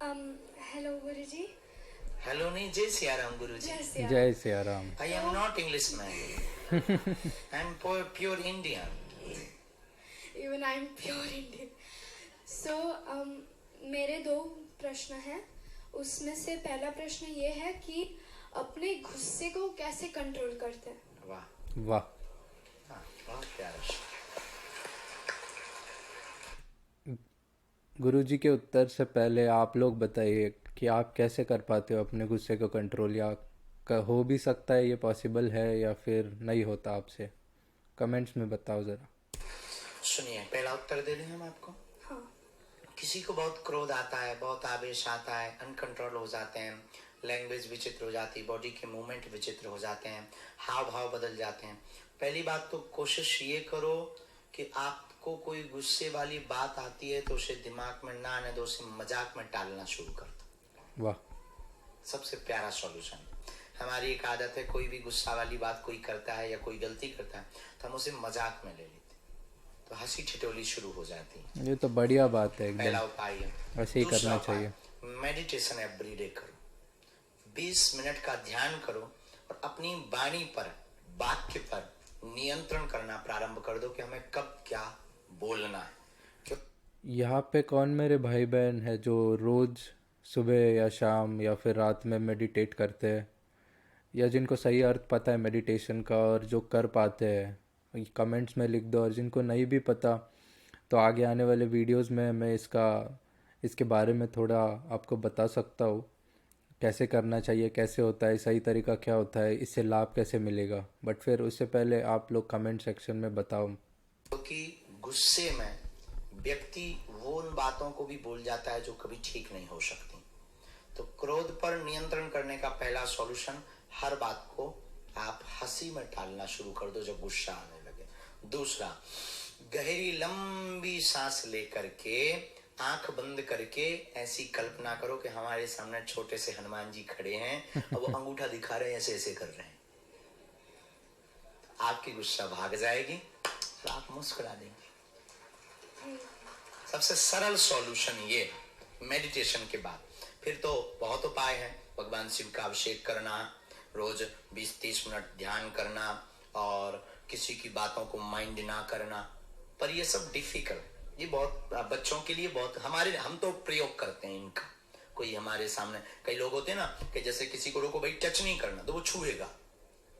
Hello गुरुजी। Hello नहीं, जय सियाराम गुरुजी। जय Siyaram. I am not English man, I am pure Indian. Even I am pure Indian. So मेरे दो प्रश्न हैं। उसमें से पहला प्रश्न ये है कि अपने गुस्से को कैसे कंट्रोल करते हैं। वाह वाह। हाँ, बहुत प्यारा। गुरुजी के उत्तर से पहले आप लोग बताइए कि आप कैसे कर पाते हो अपने गुस्से को कंट्रोल, या हो भी सकता है ये पॉसिबल है या फिर नहीं होता आपसे। कमेंट्स में बताओ ज़रा। सुनिए, पहला उत्तर दे दें हम आपको। हाँ। किसी को बहुत क्रोध आता है, बहुत आवेश आता है, अनकंट्रोल हो जाते हैं, लैंग्वेज विचित्र हो जाती है, बॉडी के मूवमेंट विचित्र हो जाते हैं, हाव भाव बदल जाते हैं। पहली बात तो कोशिश ये करो कि आपको कोई गुस्से वाली बात आती है तो उसे दिमाग में ना आने दो, उसे मजाक में टालना शुरू कर दो। वाह। सबसे प्यारा सॉल्यूशन। हमारी एक आदत है, कोई भी गुस्सा वाली बात कोई करता है या कोई गलती करता है तो हम उसे मजाक में ले लेते, तो हंसी ठिठोली शुरू हो जाती है। ये तो बढ़िया बात है, पहला एकदम उपाय है। ऐसे ही करना चाहिए। मेडिटेशन एवरीडे करो, 20 मिनट का ध्यान करो और अपनी वाणी पर, वाक्य पर नियंत्रण करना प्रारंभ कर दो कि हमें कब क्या बोलना है। यहाँ पे कौन मेरे भाई बहन है जो रोज़ सुबह या शाम या फिर रात में मेडिटेट करते हैं, या जिनको सही अर्थ पता है मेडिटेशन का और जो कर पाते हैं, कमेंट्स में लिख दो। और जिनको नहीं भी पता तो आगे आने वाले वीडियोस में मैं इसके बारे में थोड़ा आपको बता सकता हूँ, कैसे करना चाहिए, कैसे होता है, सही तरीका क्या होता है, इससे लाभ कैसे मिलेगा। बट फिर उससे पहले आप लोग कमेंट सेक्शन में बताओ। क्योंकि गुस्से में व्यक्ति वो उन बातों को भी भूल जाता है जो कभी ठीक नहीं हो सकती। तो क्रोध पर नियंत्रण करने का पहला सॉल्यूशन, हर बात को आप हंसी में टालना शुरू कर दो जब गुस्सा आने लगे। दूसरा, गहरी लंबी सांस लेकर के आंख बंद करके ऐसी कल्पना करो कि हमारे सामने छोटे से हनुमान जी खड़े हैं और वो अंगूठा दिखा रहे हैं, ऐसे ऐसे कर रहे हैं। आपकी गुस्सा भाग जाएगी तो आप मुस्कुरा देंगे। सबसे सरल सॉल्यूशन ये मेडिटेशन के बाद। फिर तो बहुत उपाय है। भगवान शिव का अभिषेक करना, रोज 20-30 मिनट ध्यान करना और किसी की बातों को माइंड ना करना। पर ये सब डिफिकल्ट, ये बहुत बच्चों के लिए बहुत, हम तो प्रयोग करते हैं इनका। कोई हमारे सामने, कई लोग होते हैं ना कि जैसे किसी को रोको, भाई टच नहीं करना, तो वो छुएगा।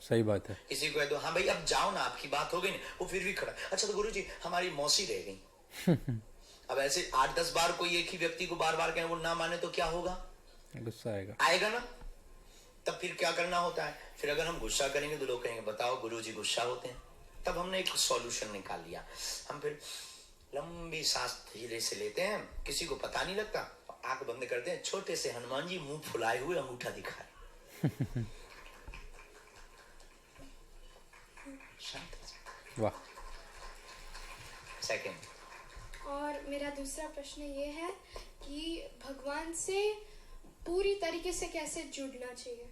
सही बात है। किसी को कह दो, हाँ भाई अब जाओ ना, आपकी बात हो गई ना, वो फिर भी खड़ा। अच्छा तो गुरुजी हमारी मौसी रह गई। अब ऐसे 8-10 बार कोई एक ही व्यक्ति को बार बार कहें, वो ना माने तो क्या होगा? गुस्सा आएगा ना। तब फिर क्या करना होता है? फिर अगर हम गुस्सा करेंगे तो लोग कहेंगे बताओ गुरुजी गुस्सा होते हैं। तब हमने एक सॉल्यूशन निकाल लिया। हम फिर लंबी सांस धीरे से लेते हैं, किसी को पता नहीं लगता, आंख बंद करते हैं, छोटे से हनुमान जी मुंह फुलाए हुए अंगूठा दिखाए। वाह। सेकंड, और मेरा दूसरा प्रश्न ये है कि भगवान से पूरी तरीके से कैसे जुड़ना चाहिए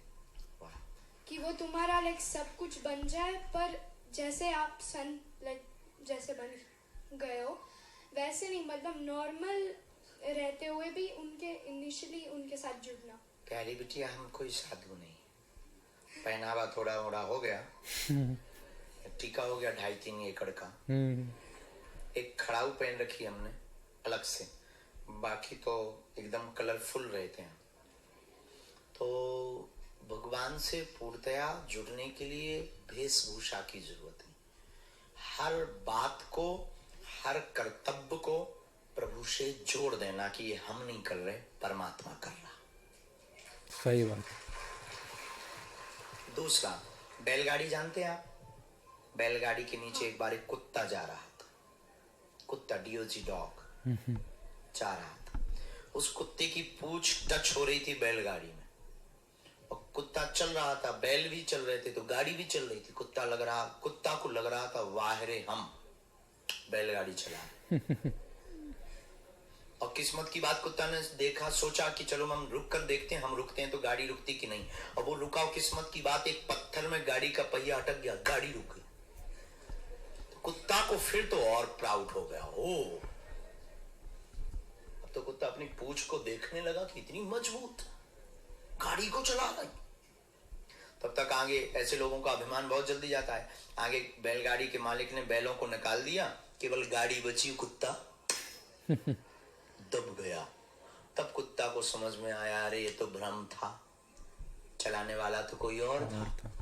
कि वो तुम्हारा सब कुछ बन जाए, पर जैसे आप जैसे बन गए हो वैसे नहीं, मतलब नॉर्मल रहते हुए भी इनिशियली उनके साथ जुड़ना। प्यारी बिटिया, हम कोई साधु नहीं। पहनावा थोड़ा मोड़ा हो गया, टीका हो गया 2.5-3 एकड़ का, एक खड़ाऊ पहन रखी हमने अलग से, बाकी तो एकदम कलरफुल रहते हैं। तो भगवान से पूर्णतया जुड़ने के लिए वेशभूषा की जरूरत है। हर बात को, हर कर्तव्य को प्रभु से जोड़ देना कि ये हम नहीं कर रहे, परमात्मा कर रहा। सही बात। दूसरा, बैलगाड़ी जानते हैं आप? बैलगाड़ी के नीचे एक बार एक कुत्ता जा रहा था, कुत्ता डीओजी डॉग जा रहा था। उस कुत्ते की पूंछ टच हो रही थी बैलगाड़ी में, और कुत्ता चल रहा था, बैल भी चल रहे थे, तो गाड़ी भी चल रही थी। कुत्ता को लग रहा था वाह रे हम बैलगाड़ी चला। और किस्मत की बात, कुत्ता ने देखा, सोचा कि चलो हम रुक कर देखते हैं, हम रुकते हैं तो गाड़ी रुकती कि नहीं। और वो रुका, किस्मत की बात, एक पत्थर में गाड़ी का पहिया अटक गया, गाड़ी रुक गई। कुत्ता को फिर तो और प्राउड हो गया, ओ तो कुत्ता अपनी पूंछ को देखने लगा कि इतनी मजबूत गाड़ी को चला गई। तब तक आगे ऐसे लोगों का अभिमान बहुत जल्दी जाता है। आगे बैलगाड़ी के मालिक ने बैलों को निकाल दिया, केवल गाड़ी बची, कुत्ता दब गया। तब कुत्ता को समझ में आया, अरे ये तो भ्रम था, चलाने वाला तो कोई और था।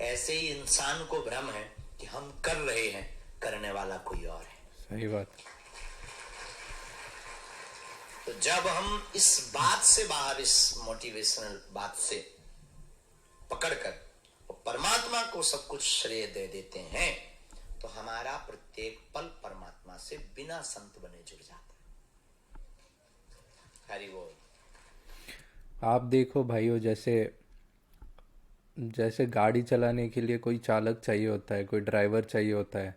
ऐसे ही इंसान को भ्रम है कि हम कर रहे हैं, करने वाला कोई और है। सही बात। तो जब हम इस बात से बाहर, इस मोटिवेशनल बात से पकड़कर परमात्मा को सब कुछ श्रेय दे देते हैं, तो हमारा प्रत्येक पल परमात्मा से बिना संत बने जुड़ जाता है। हरि बोल। आप देखो भाइयों, जैसे गाड़ी चलाने के लिए कोई चालक चाहिए होता है, कोई ड्राइवर चाहिए होता है,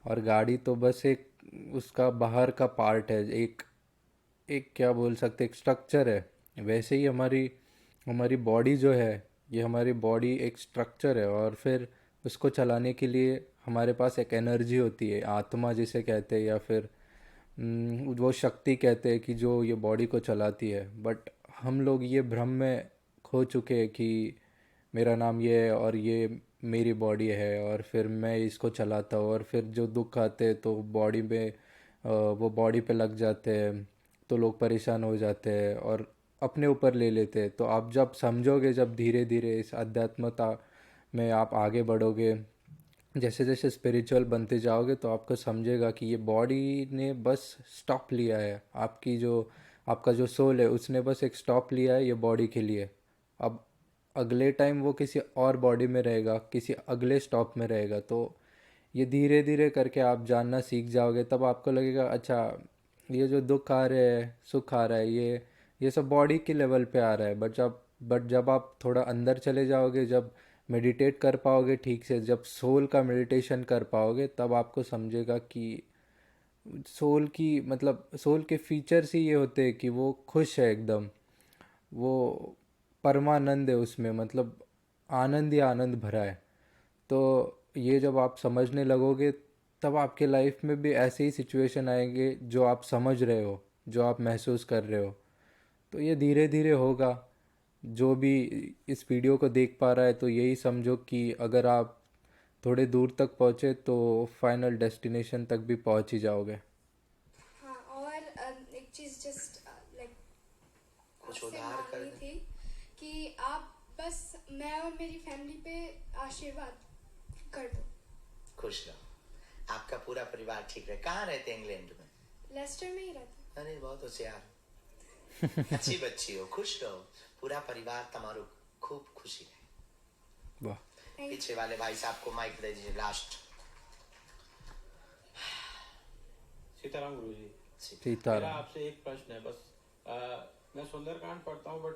और गाड़ी तो बस एक उसका बाहर का पार्ट है, एक क्या बोल सकते, एक स्ट्रक्चर है। वैसे ही हमारी बॉडी जो है, ये हमारी बॉडी एक स्ट्रक्चर है, और फिर उसको चलाने के लिए हमारे पास एक एनर्जी होती है, आत्मा जिसे कहते हैं, या फिर वो शक्ति कहते हैं कि जो ये बॉडी को चलाती है। बट हम लोग ये भ्रम में खो चुके हैं कि मेरा नाम ये है और ये मेरी बॉडी है, और फिर मैं इसको चलाता हूँ, और फिर जो दुख आते हैं तो बॉडी में वो बॉडी पे लग जाते हैं, तो लोग परेशान हो जाते हैं और अपने ऊपर ले लेते हैं। तो आप जब समझोगे, जब धीरे धीरे इस अध्यात्मता में आप आगे बढ़ोगे, जैसे जैसे स्पिरिचुअल बनते जाओगे, तो आपको समझेगा कि ये बॉडी ने बस स्टॉप लिया है, आपका जो सोल है उसने बस एक स्टॉप लिया है ये बॉडी के लिए। अब अगले टाइम वो किसी और बॉडी में रहेगा, किसी अगले स्टॉप में रहेगा। तो ये धीरे धीरे करके आप जानना सीख जाओगे, तब आपको लगेगा अच्छा ये जो दुख आ रहे हैं, सुख आ रहा है, ये सब बॉडी के लेवल पे आ रहा है। बट जब आप थोड़ा अंदर चले जाओगे, जब मेडिटेट कर पाओगे ठीक से, जब सोल का मेडिटेशन कर पाओगे, तब आपको समझेगा कि सोल के फीचर्स ही ये होते हैं कि वो खुश है एकदम, वो परमानंद है उसमें, मतलब आनंद ही आनंद भरा है। तो ये जब आप समझने लगोगे, तब आपके लाइफ में भी ऐसे ही सिचुएशन आएंगे जो आप समझ रहे हो, जो आप महसूस कर रहे हो। तो ये धीरे धीरे होगा। जो भी इस वीडियो को देख पा रहा है, तो यही समझो कि अगर आप थोड़े दूर तक पहुँचे तो फाइनल डेस्टिनेशन तक भी पहुँच ही जाओगे। हाँ, और एक चीज़ जस्ट लाइक कुछ आपसे उधार कर मांगनी दे। थी कि आप बस मैं और मेरी फैमिली पे आशीर्वाद कर दो। खुश रहो, आपका पूरा परिवार ठीक रहे। कहाँ रहते हैं? इंग्लैंड में? लेस्टर में ही रहता। अरे बहुत होशियार, अच्छी बच्ची हो, खुश रहो, पूरा परिवार तुम्हारो खूब खुशी रहे। वाह। पीछे वाले भाई साहब को माइक दे दीजिए लास्ट। सीताराम गुरु जी, मेरा सीताराम। आपसे एक प्रश्न है बस। मैं सुंदरकांड पढ़ता हूँ, बट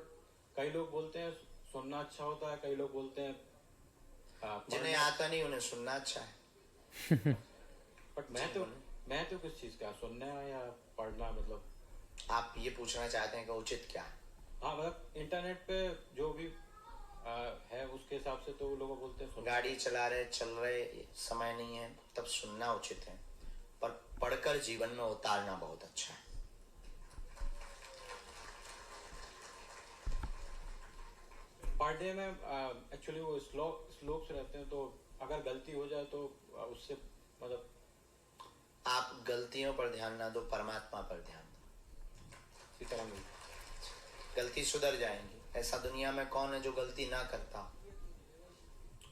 कई लोग बोलते हैं सुनना अच्छा होता है, कई लोग बोलते हैं जिन्हें आता नहीं उन्हें सुनना अच्छा है। बट मैं तो किस चीज का सुनना या पढ़ना, मतलब आप ये पूछना चाहते हैं कि उचित क्या है? हाँ, मतलब इंटरनेट पे जो भी है उसके हिसाब से तो वो लोग बोलते हैं सुनना। गाड़ी चला रहे, चल रहे, समय नहीं है तब सुनना उचित है, पर पढ़कर जीवन में उतारना बहुत अच्छा है। पढ़ने में एक्चुअली वो श्लोक्स रहते हैं, तो अगर गलती हो जाए तो उससे मतलब आप गलतियों पर ध्यान ना दो, परमात्मा पर ध्यान दो। सीताराम गुरु। गलती सुधर जाएंगी। ऐसा दुनिया में कौन है जो गलती ना करता?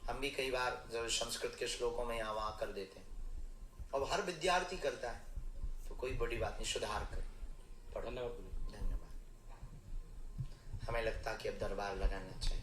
हम भी कई बार जब संस्कृत के श्लोकों में यहाँ वहां कर देते हैं, अब हर विद्यार्थी करता है, तो कोई बड़ी बात नहीं, सुधार कर। धन्यवाद गुरु। धन्यवाद। हमें लगता कि अब दरबार लगाना चाहिए।